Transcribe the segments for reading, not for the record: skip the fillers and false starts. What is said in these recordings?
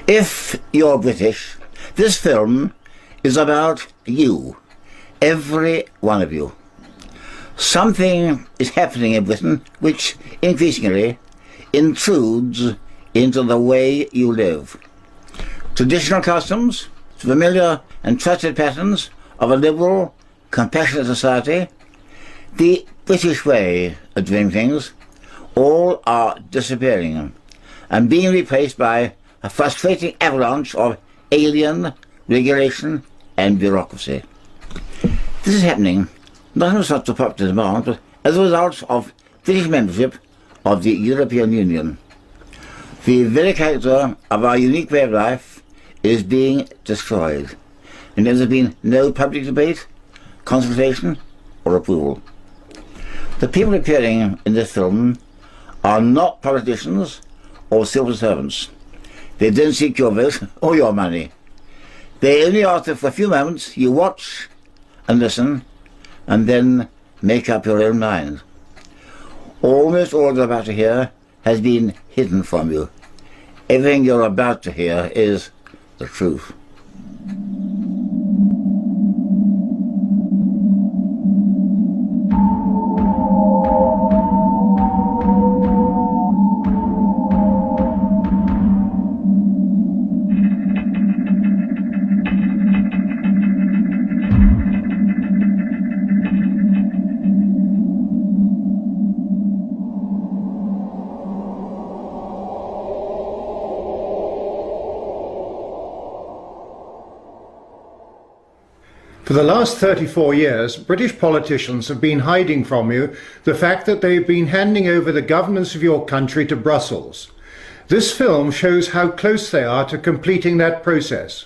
If you're British, this film is about you, every one of you. Something is happening in Britain which increasingly intrudes into the way you live. Traditional customs, familiar and trusted patterns of a liberal, compassionate society, the British way of doing things, all are disappearing and being replaced by a frustrating avalanche of alien regulation and bureaucracy. This is happening not as such a popular demand, but as a result of British membership of the European Union. The very character of our unique way of life is being destroyed, and there has been no public debate, consultation, or approval. The people appearing in this film are not politicians or civil servants. They don't seek your vote or your money. They only ask that for a few moments you watch and listen and then make up your own mind. Almost all you're about to hear has been hidden from you. Everything you're about to hear is the truth. For the last 34 years, British politicians have been hiding from you the fact that they've been handing over the governance of your country to Brussels. This film shows how close they are to completing that process.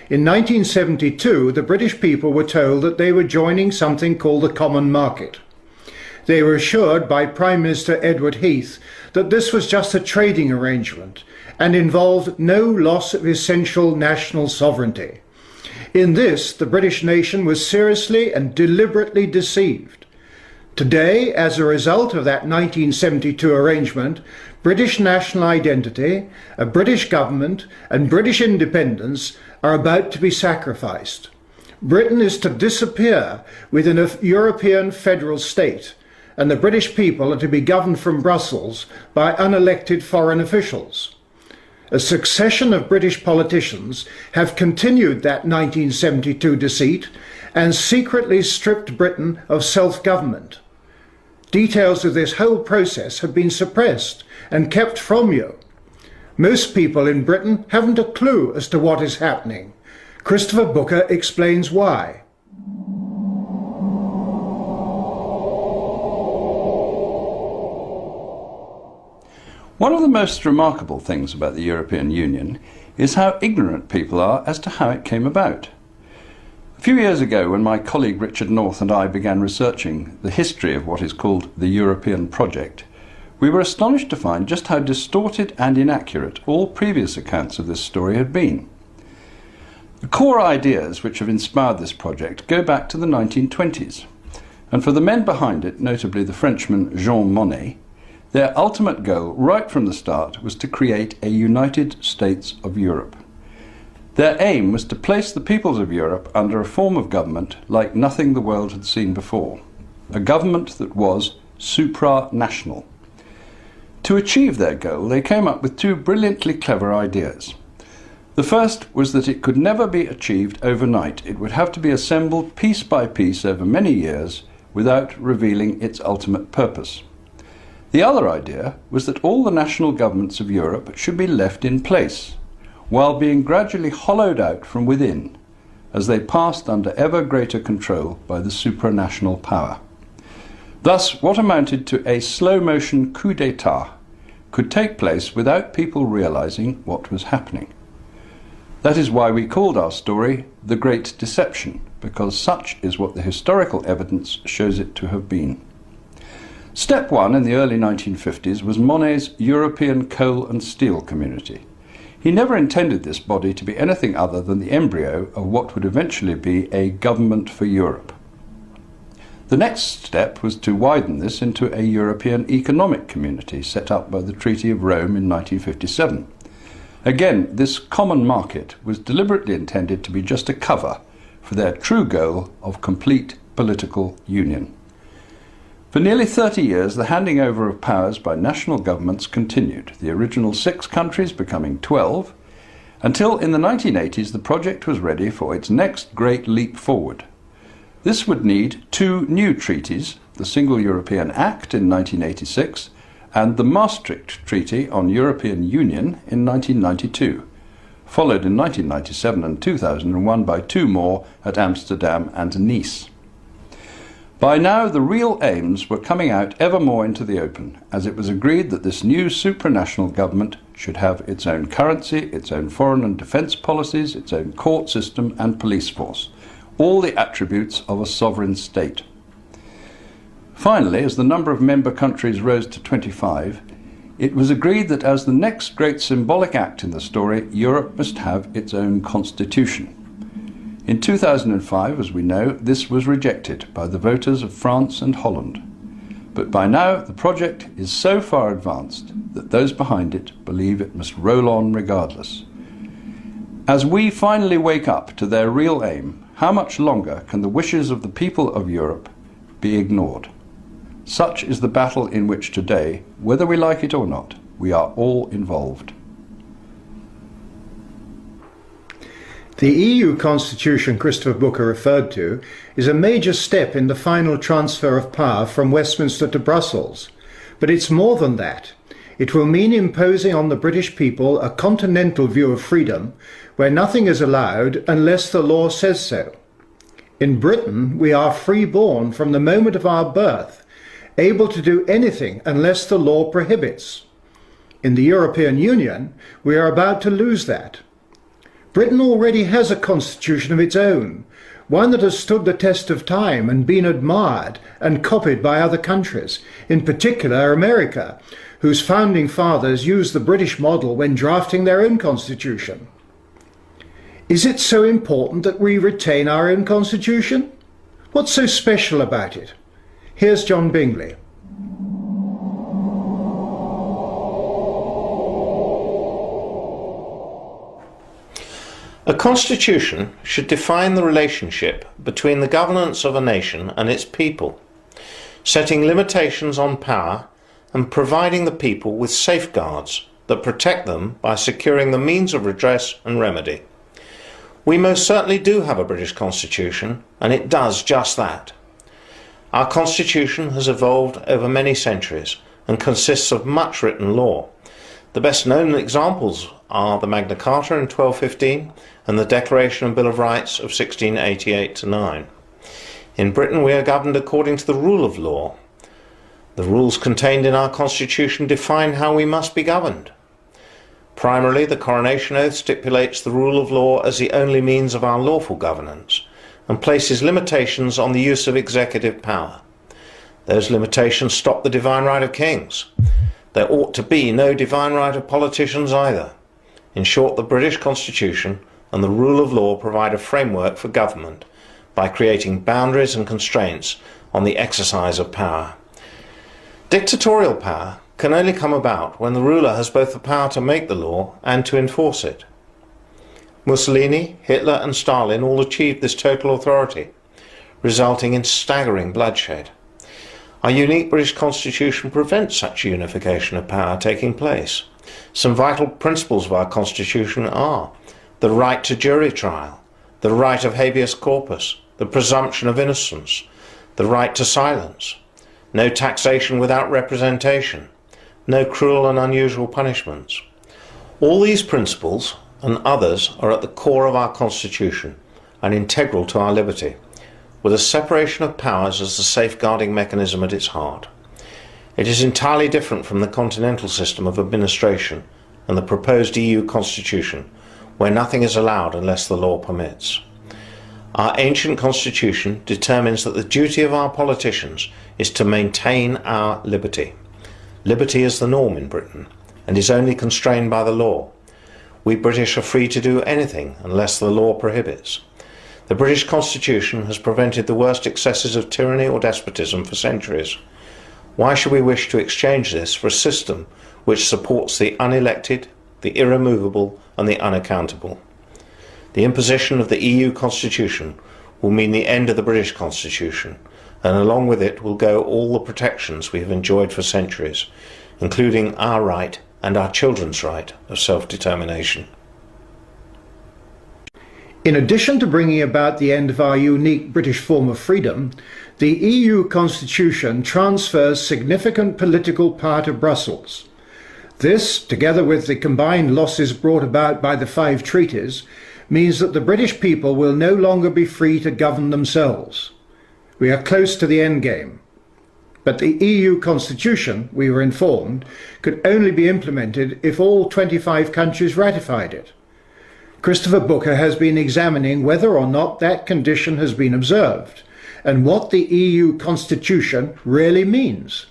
In 1972, the British people were told that they were joining something called the Common Market. They were assured by Prime Minister Edward Heath that this was just a trading arrangement and involved no loss of essential national sovereignty. In this, the British nation was seriously and deliberately deceived. Today, as a result of that 1972 arrangement, British national identity, a British government, and British independence are about to be sacrificed. Britain is to disappear within a European federal state, and the British people are to be governed from Brussels by unelected foreign officials. A succession of British politicians have continued that 1972 deceit and secretly stripped Britain of self-government. Details of this whole process have been suppressed and kept from you. Most people in Britain haven't a clue as to what is happening. Christopher Booker explains why. One of the most remarkable things about the European Union is how ignorant people are as to how it came about. A few years ago, when my colleague Richard North and I began researching the history of what is called the European project, we were astonished to find just how distorted and inaccurate all previous accounts of this story had been. The core ideas which have inspired this project go back to the 1920s, and for the men behind it, notably the Frenchman Jean Monnet, their ultimate goal right from the start was to create a United States of Europe. Their aim was to place the peoples of Europe under a form of government like nothing the world had seen before, a government that was supranational. To achieve their goal, they came up with two brilliantly clever ideas. The first was that it could never be achieved overnight. It would have to be assembled piece by piece over many years without revealing its ultimate purpose. The other idea was that all the national governments of Europe should be left in place, while being gradually hollowed out from within, as they passed under ever greater control by the supranational power. Thus, what amounted to a slow-motion coup d'etat could take place without people realizing what was happening. That is why we called our story The Great Deception, because such is what the historical evidence shows it to have been. Step one in the early 1950s was Monnet's European Coal and Steel Community. He never intended this body to be anything other than the embryo of what would eventually be a government for Europe. The next step was to widen this into a European Economic Community set up by the Treaty of Rome in 1957. Again, this common market was deliberately intended to be just a cover for their true goal of complete political union. For nearly 30 years, the handing over of powers by national governments continued, the original 6 countries becoming 12, until in the 1980s the project was ready for its next great leap forward. This would need 2 new treaties, the Single European Act in 1986 and the Maastricht Treaty on European Union in 1992, followed in 1997 and 2001 by 2 more at Amsterdam and Nice. By now the real aims were coming out ever more into the open, as it was agreed that this new supranational government should have its own currency, its own foreign and defence policies, its own court system and police force, all the attributes of a sovereign state. Finally, as the number of member countries rose to 25, it was agreed that as the next great symbolic act in the story, Europe must have its own constitution. In 2005, as we know, this was rejected by the voters of France and Holland. But by now, the project is so far advanced that those behind it believe it must roll on regardless. As we finally wake up to their real aim, how much longer can the wishes of the people of Europe be ignored? Such is the battle in which today, whether we like it or not, we are all involved. The EU constitution Christopher Booker referred to is a major step in the final transfer of power from Westminster to Brussels. But it's more than that. It will mean imposing on the British people a continental view of freedom where nothing is allowed unless the law says so. In Britain, we are free-born from the moment of our birth, able to do anything unless the law prohibits. In the European Union, we are about to lose that. Britain already has a constitution of its own, one that has stood the test of time and been admired and copied by other countries, in particular America, whose founding fathers used the British model when drafting their own constitution. Is it so important that we retain our own constitution? What's so special about it? Here's John Bingley. A constitution should define the relationship between the governance of a nation and its people, setting limitations on power and providing the people with safeguards that protect them by securing the means of redress and remedy. We most certainly do have a British Constitution, and it does just that. Our Constitution has evolved over many centuries and consists of much written law. The best known examples are the Magna Carta in 1215 and the Declaration and Bill of Rights of 1688-9. In Britain we are governed according to the rule of law. The rules contained in our Constitution define how we must be governed. Primarily, the Coronation Oath stipulates the rule of law as the only means of our lawful governance, and places limitations on the use of executive power. Those limitations stop the divine right of kings. There ought to be no divine right of politicians either. In short, the British Constitution and the rule of law provide a framework for government by creating boundaries and constraints on the exercise of power. Dictatorial power can only come about when the ruler has both the power to make the law and to enforce it. Mussolini, Hitler and Stalin all achieved this total authority, resulting in staggering bloodshed. Our unique British Constitution prevents such unification of power taking place. Some vital principles of our Constitution are the right to jury trial, the right of habeas corpus, the presumption of innocence, the right to silence, no taxation without representation, no cruel and unusual punishments. All these principles and others are at the core of our Constitution and integral to our liberty, with a separation of powers as the safeguarding mechanism at its heart. It is entirely different from the continental system of administration and the proposed EU Constitution, where nothing is allowed unless the law permits. Our ancient Constitution determines that the duty of our politicians is to maintain our liberty. Liberty is the norm in Britain and is only constrained by the law. We British are free to do anything unless the law prohibits. The British Constitution has prevented the worst excesses of tyranny or despotism for centuries. Why should we wish to exchange this for a system which supports the unelected, the irremovable and the unaccountable. The imposition of the EU Constitution will mean the end of the British Constitution, and along with it will go all the protections we have enjoyed for centuries, including our right and our children's right of self-determination. In addition to bringing about the end of our unique British form of freedom, the EU Constitution transfers significant political power to Brussels. This, together with the combined losses brought about by the 5 treaties, means that the British people will no longer be free to govern themselves. We are close to the end game. But the EU Constitution, we were informed, could only be implemented if all 25 countries ratified it. Christopher Booker has been examining whether or not that condition has been observed, and what the EU Constitution really means.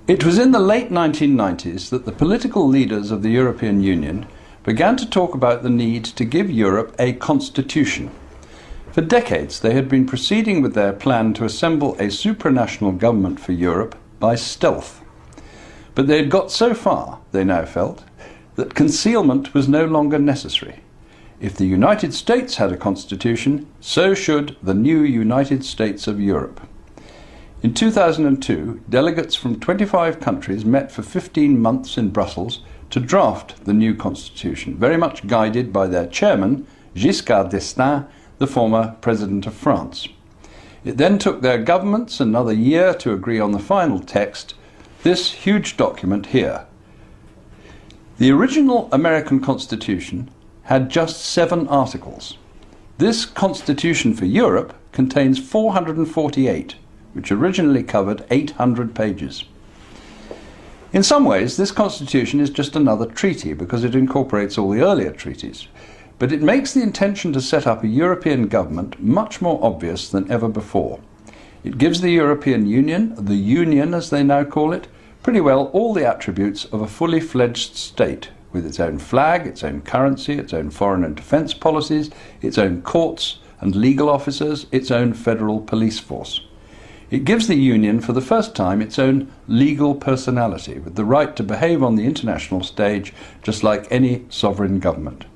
It was in the late 1990s that the political leaders of the European Union began to talk about the need to give Europe a constitution. For decades they had been proceeding with their plan to assemble a supranational government for Europe by stealth. But they had got so far, they now felt, that concealment was no longer necessary. If the United States had a constitution, so should the new United States of Europe. In 2002, delegates from 25 countries met for 15 months in Brussels to draft the new constitution, very much guided by their chairman, Giscard d'Estaing, the former President of France. It then took their governments another year to agree on the final text, this huge document here. The original American Constitution had just 7 articles. This Constitution for Europe contains 448, which originally covered 800 pages. In some ways, this constitution is just another treaty because it incorporates all the earlier treaties, but it makes the intention to set up a European government much more obvious than ever before. It gives the European Union, the Union as they now call it, pretty well all the attributes of a fully fledged state, with its own flag, its own currency, its own foreign and defence policies, its own courts and legal officers, its own federal police force. It gives the Union for the first time its own legal personality, with the right to behave on the international stage just like any sovereign government.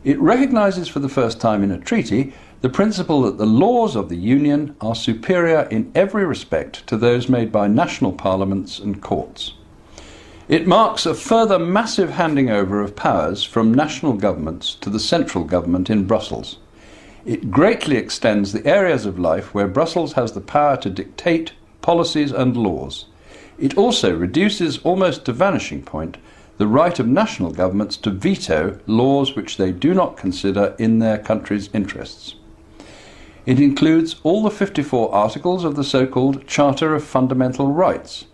It recognises for the first time in a treaty the principle that the laws of the Union are superior in every respect to those made by national parliaments and courts. It marks a further massive handing over of powers from national governments to the central government in Brussels. It greatly extends the areas of life where Brussels has the power to dictate policies and laws. It also reduces almost to vanishing point the right of national governments to veto laws which they do not consider in their country's interests. It includes all the 54 articles of the so-called Charter of Fundamental Rights,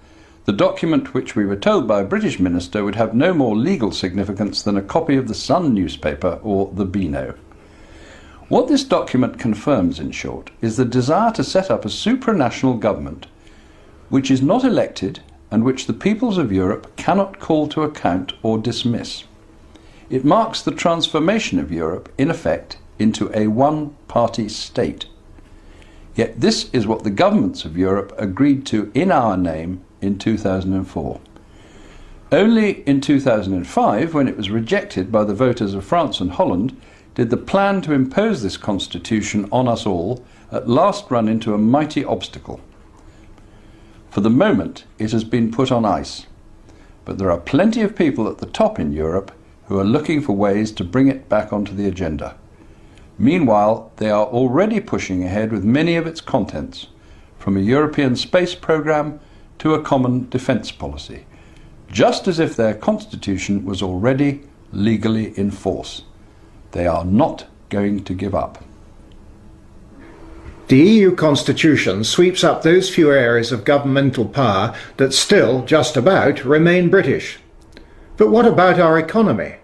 the document which we were told by a British minister would have no more legal significance than a copy of the Sun newspaper or the Beano. What this document confirms, in short, is the desire to set up a supranational government which is not elected and which the peoples of Europe cannot call to account or dismiss. It marks the transformation of Europe, in effect, into a one-party state. Yet this is what the governments of Europe agreed to in our name in 2004. Only in 2005, when it was rejected by the voters of France and Holland, did the plan to impose this constitution on us all at last run into a mighty obstacle. For the moment, it has been put on ice, but there are plenty of people at the top in Europe who are looking for ways to bring it back onto the agenda. Meanwhile, they are already pushing ahead with many of its contents, from a European space programme to a common defence policy, just as if their constitution was already legally in force. They are not going to give up. The EU Constitution sweeps up those few areas of governmental power that still, just about, remain British. But what about our economy?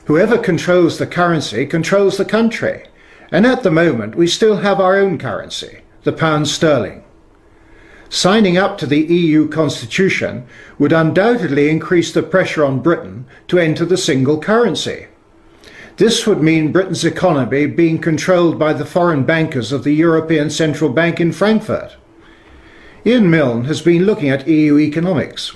Whoever controls the currency controls the country, and at the moment we still have our own currency, the pound sterling. Signing up to the EU Constitution would undoubtedly increase the pressure on Britain to enter the single currency. This would mean Britain's economy being controlled by the foreign bankers of the European Central Bank in Frankfurt. Ian Milne has been looking at EU economics.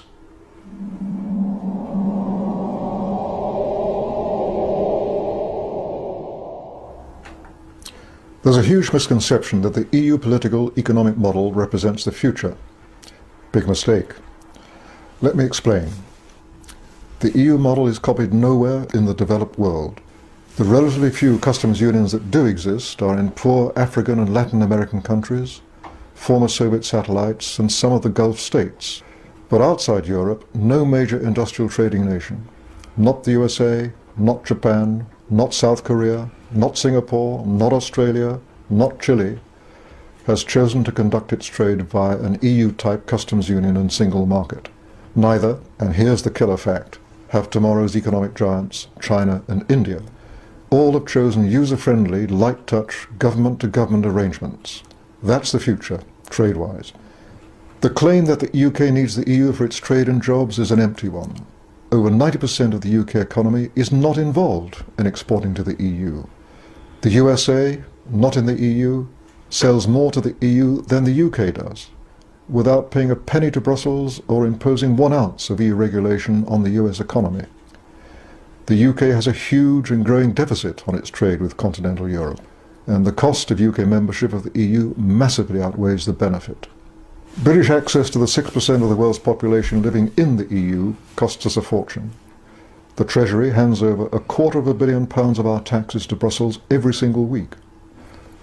There's a huge misconception that the EU political economic model represents the future. Big mistake. Let me explain. The EU model is copied nowhere in the developed world. The relatively few customs unions that do exist are in poor African and Latin American countries, former Soviet satellites, and some of the Gulf states. But outside Europe, no major industrial trading nation, not the USA, not Japan, not South Korea, not Singapore, not Australia, not Chile, has chosen to conduct its trade via an EU-type customs union and single market. Neither, and here's the killer fact, have tomorrow's economic giants, China and India. All have chosen user-friendly, light-touch, government-to-government arrangements. That's the future, trade-wise. The claim that the UK needs the EU for its trade and jobs is an empty one. Over 90% of the UK economy is not involved in exporting to the EU. The USA, not in the EU, sells more to the EU than the UK does, without paying a penny to Brussels or imposing 1 ounce of EU regulation on the US economy. The UK has a huge and growing deficit on its trade with continental Europe, and the cost of UK membership of the EU massively outweighs the benefit. British access to the 6% of the world's population living in the EU costs us a fortune. The Treasury hands over £250 million of our taxes to Brussels every single week.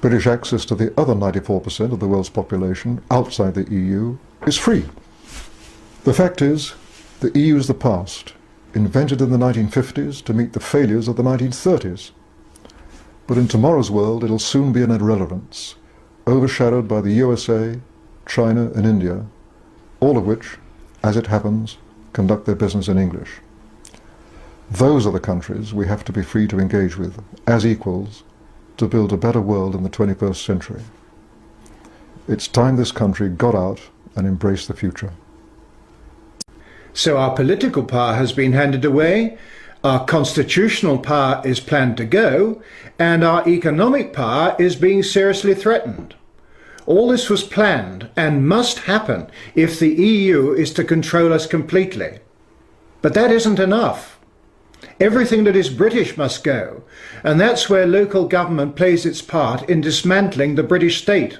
British access to the other 94% of the world's population outside the EU is free. The fact is, the EU is the past, invented in the 1950s to meet the failures of the 1930s. But in tomorrow's world it'll soon be an irrelevance, overshadowed by the USA, China and India, all of which, as it happens, conduct their business in English. Those are the countries we have to be free to engage with, as equals, to build a better world in the 21st century. It's time this country got out and embraced the future. So our political power has been handed away, our constitutional power is planned to go, and our economic power is being seriously threatened. All this was planned and must happen if the EU is to control us completely. But that isn't enough. Everything that is British must go, and that's where local government plays its part in dismantling the British state.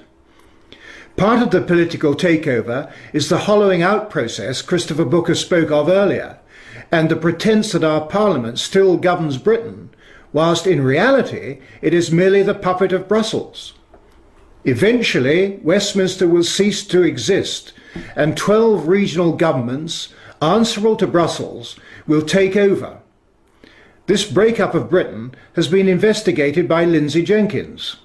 Part of the political takeover is the hollowing out process Christopher Booker spoke of earlier, and the pretense that our Parliament still governs Britain, whilst in reality it is merely the puppet of Brussels. Eventually, Westminster will cease to exist, and 12 regional governments, answerable to Brussels, will take over. This breakup of Britain has been investigated by Lindsay Jenkins.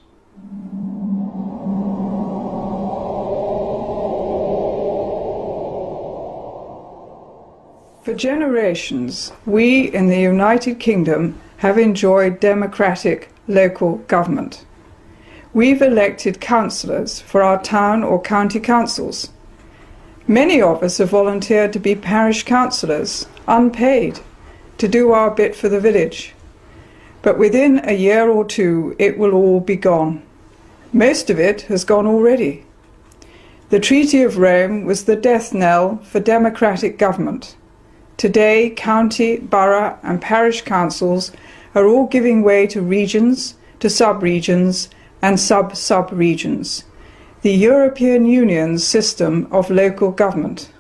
For generations, we in the United Kingdom have enjoyed democratic local government. We've elected councillors for our town or county councils. Many of us have volunteered to be parish councillors, unpaid, to do our bit for the village. But within a year or two, it will all be gone. Most of it has gone already. The Treaty of Rome was the death knell for democratic government. Today, county, borough and parish councils are all giving way to regions, to sub-regions and sub-sub-regions, the European Union's system of local government.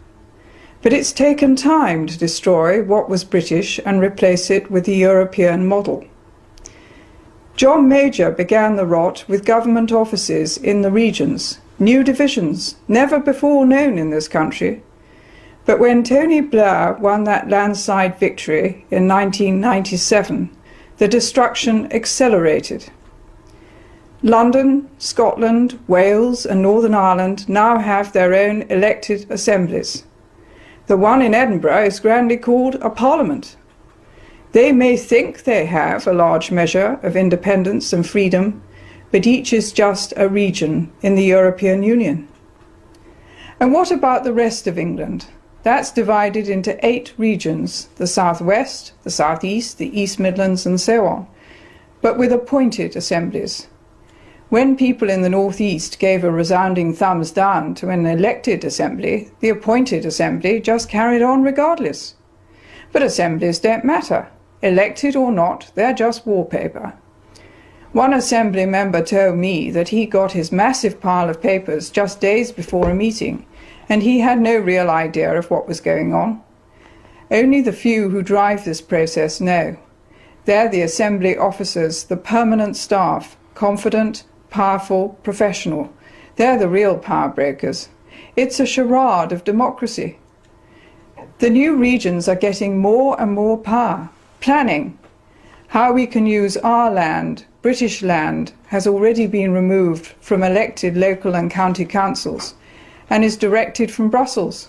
But it's taken time to destroy what was British and replace it with the European model. John Major began the rot with government offices in the regions, new divisions, never before known in this country. But when Tony Blair won that landslide victory in 1997, the destruction accelerated. London, Scotland, Wales and Northern Ireland now have their own elected assemblies. The one in Edinburgh is grandly called a parliament. They may think they have a large measure of independence and freedom, but each is just a region in the European Union. And what about the rest of England? That's divided into 8 regions, the South West, the South East, the East Midlands and so on. but with appointed assemblies. When people in the northeast gave a resounding thumbs down to an elected assembly, the appointed assembly just carried on regardless. But assemblies don't matter. Elected or not, they're just wallpaper. One assembly member told me that he got his massive pile of papers just days before a meeting, and he had no real idea of what was going on. Only the few who drive this process know. They're the assembly officers, the permanent staff, confident, powerful, professional. They're the real power brokers. It's a charade of democracy. The new regions are getting more and more power. Planning. How we can use our land, British land, has already been removed from elected local and county councils and is directed from Brussels.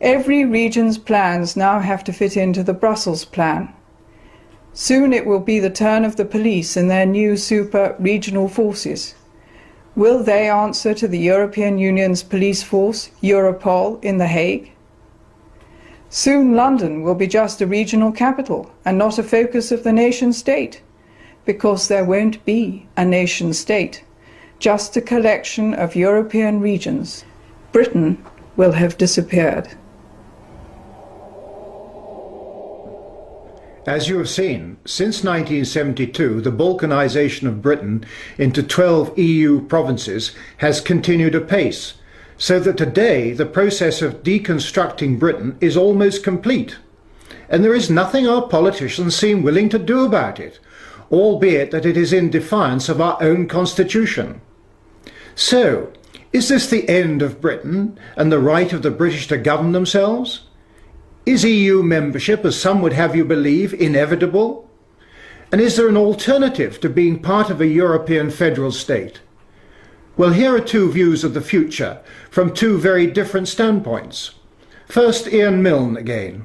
Every region's plans now have to fit into the Brussels plan. Soon it will be the turn of the police and their new super regional forces. Will they answer to the European Union's police force, Europol, in The Hague? Soon London will be just a regional capital and not a focus of the nation state, because there won't be a nation state, just a collection of European regions. Britain will have disappeared. As you have seen, since 1972, the balkanization of Britain into 12 EU provinces has continued apace, so that today the process of deconstructing Britain is almost complete. And there is nothing our politicians seem willing to do about it, albeit that it is in defiance of our own constitution. So, is this the end of Britain and the right of the British to govern themselves? Is EU membership, as some would have you believe, inevitable? And is there an alternative to being part of a European federal state? Well, here are two views of the future from two very different standpoints. First, Ian Milne again.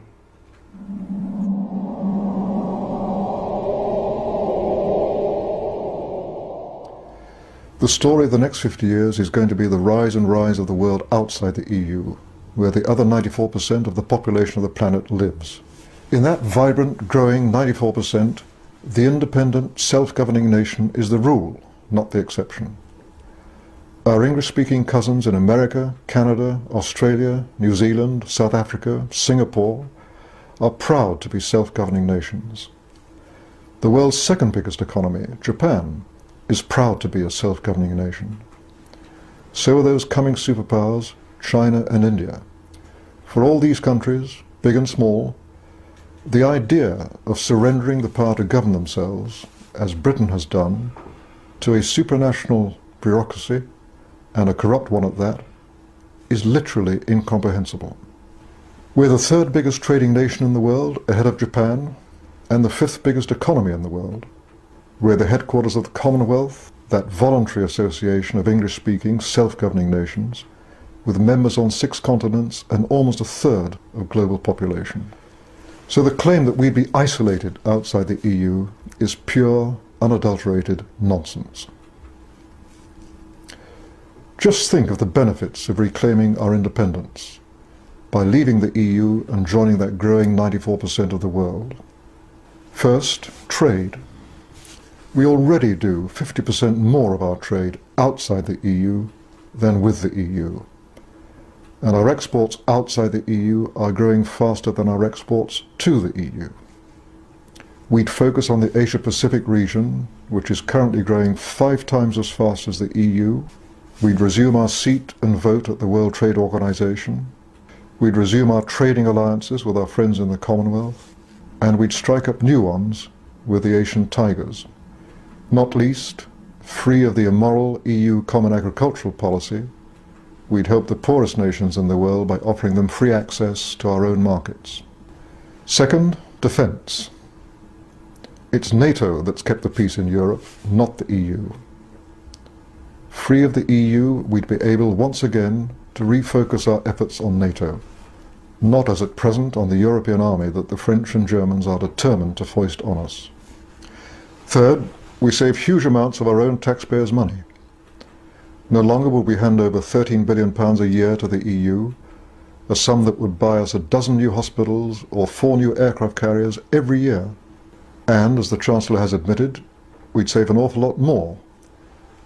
The story of the next 50 years is going to be the rise and rise of the world outside the EU, where the other 94% of the population of the planet lives. In that vibrant, growing 94%, the independent, self-governing nation is the rule, not the exception. Our English-speaking cousins in America, Canada, Australia, New Zealand, South Africa, Singapore are proud to be self-governing nations. The world's second biggest economy, Japan, is proud to be a self-governing nation. So are those coming superpowers, China and India. For all these countries, big and small, the idea of surrendering the power to govern themselves, as Britain has done, to a supranational bureaucracy, and a corrupt one at that, is literally incomprehensible. We're the third biggest trading nation in the world, ahead of Japan, and the fifth biggest economy in the world. We're the headquarters of the Commonwealth, that voluntary association of English-speaking, self-governing nations, with members on 6 continents and almost a third of global population. So the claim that we'd be isolated outside the EU is pure, unadulterated nonsense. Just think of the benefits of reclaiming our independence by leaving the EU and joining that growing 94% of the world. First, trade. We already do 50% more of our trade outside the EU than with the EU. And our exports outside the EU are growing faster than our exports to the EU. We'd focus on the Asia-Pacific region, which is currently growing 5 times as fast as the EU. We'd resume our seat and vote at the World Trade Organization. We'd resume our trading alliances with our friends in the Commonwealth. And we'd strike up new ones with the Asian tigers. Not least, free of the immoral EU Common Agricultural Policy, we'd help the poorest nations in the world by offering them free access to our own markets. Second, defence. It's NATO that's kept the peace in Europe, not the EU. Free of the EU, we'd be able once again to refocus our efforts on NATO, not as at present on the European army that the French and Germans are determined to foist on us. Third, we save huge amounts of our own taxpayers' money. No longer will we hand over £13 billion a year to the EU, a sum that would buy us 12 new hospitals or 4 new aircraft carriers every year. And, as the Chancellor has admitted, we'd save an awful lot more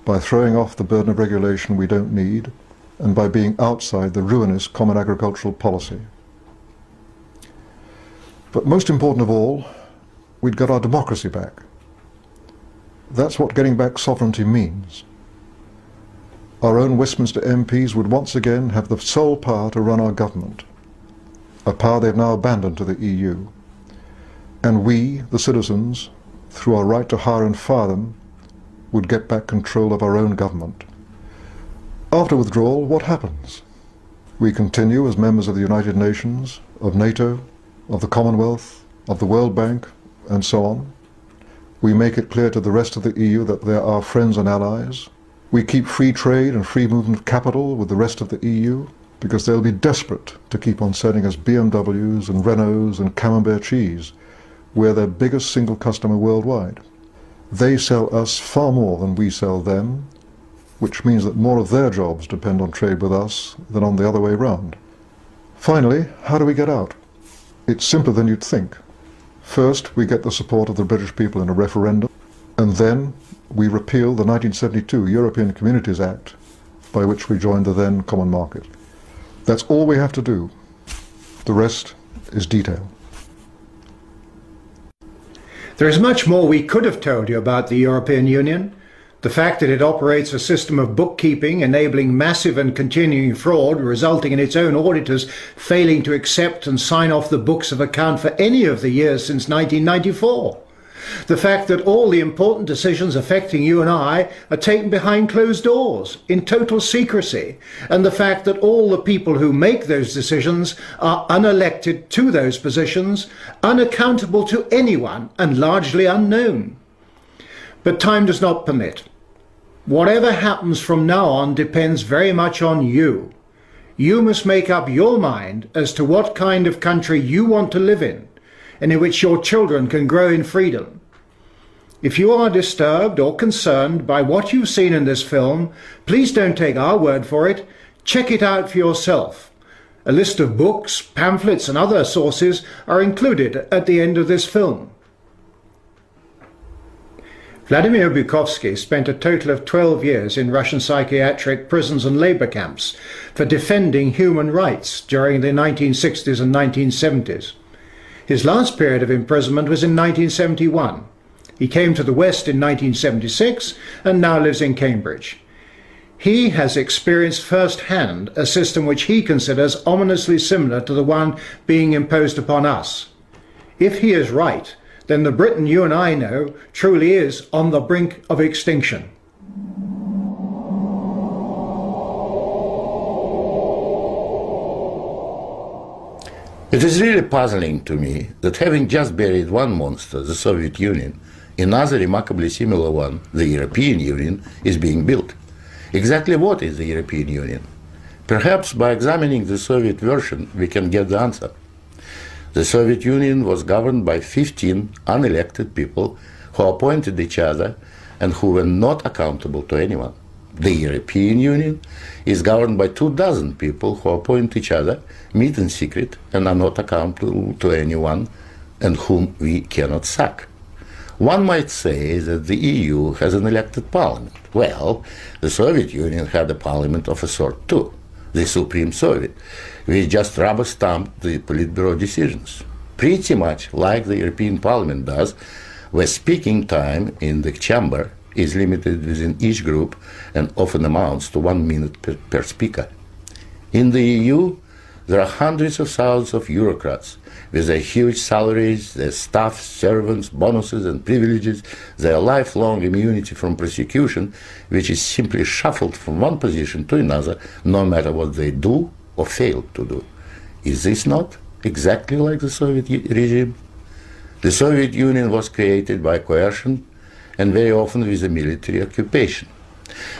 by throwing off the burden of regulation we don't need and by being outside the ruinous common agricultural policy. But most important of all, we'd got our democracy back. That's what getting back sovereignty means. Our own Westminster MPs would once again have the sole power to run our government, a power they've now abandoned to the EU. And we, the citizens, through our right to hire and fire them, would get back control of our own government. After withdrawal, what happens? We continue as members of the United Nations, of NATO, of the Commonwealth, of the World Bank, and so on. We make it clear to the rest of the EU that they're our friends and allies. We keep free trade and free movement of capital with the rest of the EU, because they'll be desperate to keep on selling us BMWs and Renaults and Camembert cheese. We're their biggest single customer worldwide. They sell us far more than we sell them, which means that more of their jobs depend on trade with us than on the other way round. Finally, how do we get out? It's simpler than you'd think. First, we get the support of the British people in a referendum, and then we repeal the 1972 European Communities Act, by which we joined the then common market. That's all we have to do. The rest is detail. There is much more we could have told you about the European Union. The fact that it operates a system of bookkeeping enabling massive and continuing fraud, resulting in its own auditors failing to accept and sign off the books of account for any of the years since 1994. The fact that all the important decisions affecting you and I are taken behind closed doors, in total secrecy, and the fact that all the people who make those decisions are unelected to those positions, unaccountable to anyone, and largely unknown. But time does not permit. Whatever happens from now on depends very much on you. You must make up your mind as to what kind of country you want to live in, and in which your children can grow in freedom. If you are disturbed or concerned by what you've seen in this film, please don't take our word for it. Check it out for yourself. A list of books, pamphlets and other sources are included at the end of this film. Vladimir Bukovsky spent a total of 12 years in Russian psychiatric prisons and labor camps for defending human rights during the 1960s and 1970s. His last period of imprisonment was in 1971. He came to the West in 1976 and now lives in Cambridge. He has experienced firsthand a system which he considers ominously similar to the one being imposed upon us. If he is right, then the Britain you and I know truly is on the brink of extinction. It is really puzzling to me that having just buried one monster, the Soviet Union, another remarkably similar one, the European Union, is being built. Exactly what is the European Union? Perhaps by examining the Soviet version we can get the answer. The Soviet Union was governed by 15 unelected people who appointed each other and who were not accountable to anyone. The European Union is governed by 24 people who appoint each other, meet in secret, and are not accountable to anyone, and whom we cannot sack. One might say that the EU has an elected parliament. Well, the Soviet Union had a parliament of a sort too, the Supreme Soviet. We just rubber-stamped the Politburo decisions, pretty much like the European Parliament does, where speaking time in the chamber is limited within each group and often amounts to 1 minute per speaker. In the EU, there are hundreds of thousands of bureaucrats with their huge salaries, their staff, servants, bonuses and privileges, their lifelong immunity from prosecution, which is simply shuffled from one position to another, no matter what they do or fail to do. Is this not exactly like the Soviet regime? The Soviet Union was created by coercion and very often with a military occupation.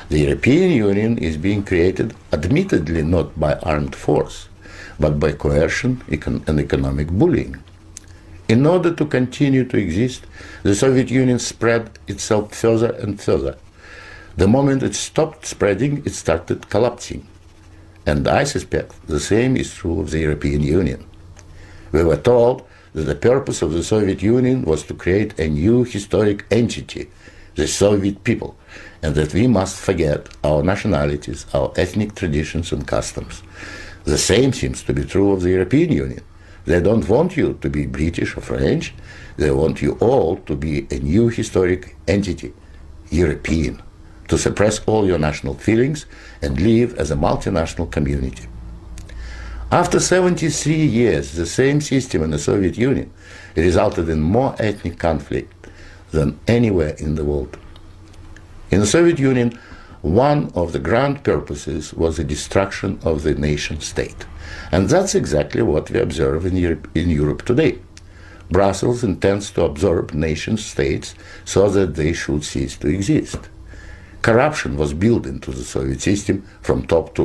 The European Union is being created admittedly not by armed force, but by coercion and economic bullying. In order to continue to exist, the Soviet Union spread itself further and further. The moment it stopped spreading, it started collapsing. And I suspect the same is true of the European Union. We were told that the purpose of the Soviet Union was to create a new historic entity, the Soviet people, and that we must forget our nationalities, our ethnic traditions and customs. The same seems to be true of the European Union. They don't want you to be British or French, they want you all to be a new historic entity, European, to suppress all your national feelings and live as a multinational community. After 73 years, the same system in the Soviet Union resulted in more ethnic conflict than anywhere in the world. In the Soviet Union, one of the grand purposes was the destruction of the nation state. And that's exactly what we observe in Europe today. Brussels intends to absorb nation states so that they should cease to exist. Corruption was built into the Soviet system from top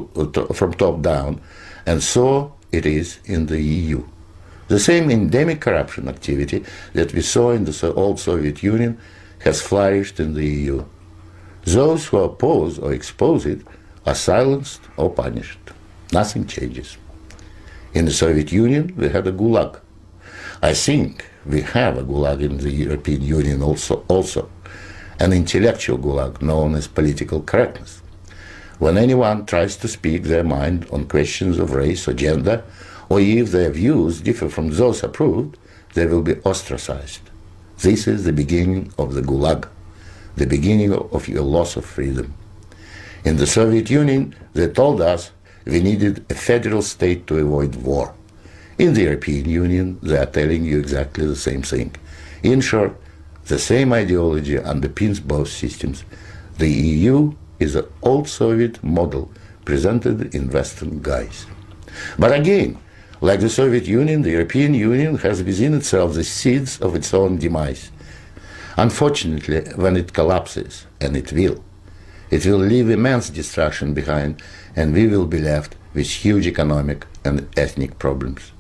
down, and so it is in the EU. The same endemic corruption activity that we saw in the old Soviet Union has flourished in the EU. Those who oppose or expose it are silenced or punished. Nothing changes. In the Soviet Union, we had a gulag. I think we have a gulag in the European Union also, an intellectual gulag known as political correctness. When anyone tries to speak their mind on questions of race or gender, or if their views differ from those approved, they will be ostracized. This is the beginning of the gulag, the beginning of your loss of freedom. In the Soviet Union, they told us we needed a federal state to avoid war. In the European Union, they are telling you exactly the same thing. In short, the same ideology underpins both systems. The EU is an old Soviet model presented in Western guise. But again, like the Soviet Union, the European Union has within itself the seeds of its own demise. Unfortunately, when it collapses, and it will leave immense destruction behind, and we will be left with huge economic and ethnic problems.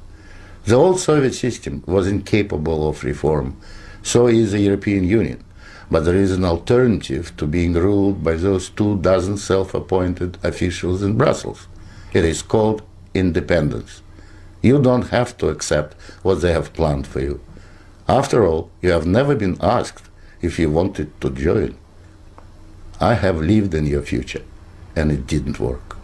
The old Soviet system was incapable of reform, so is the European Union. But there is an alternative to being ruled by those 24 self-appointed officials in Brussels. It is called independence. You don't have to accept what they have planned for you. After all, you have never been asked if you wanted to join. I have lived in your future, and it didn't work.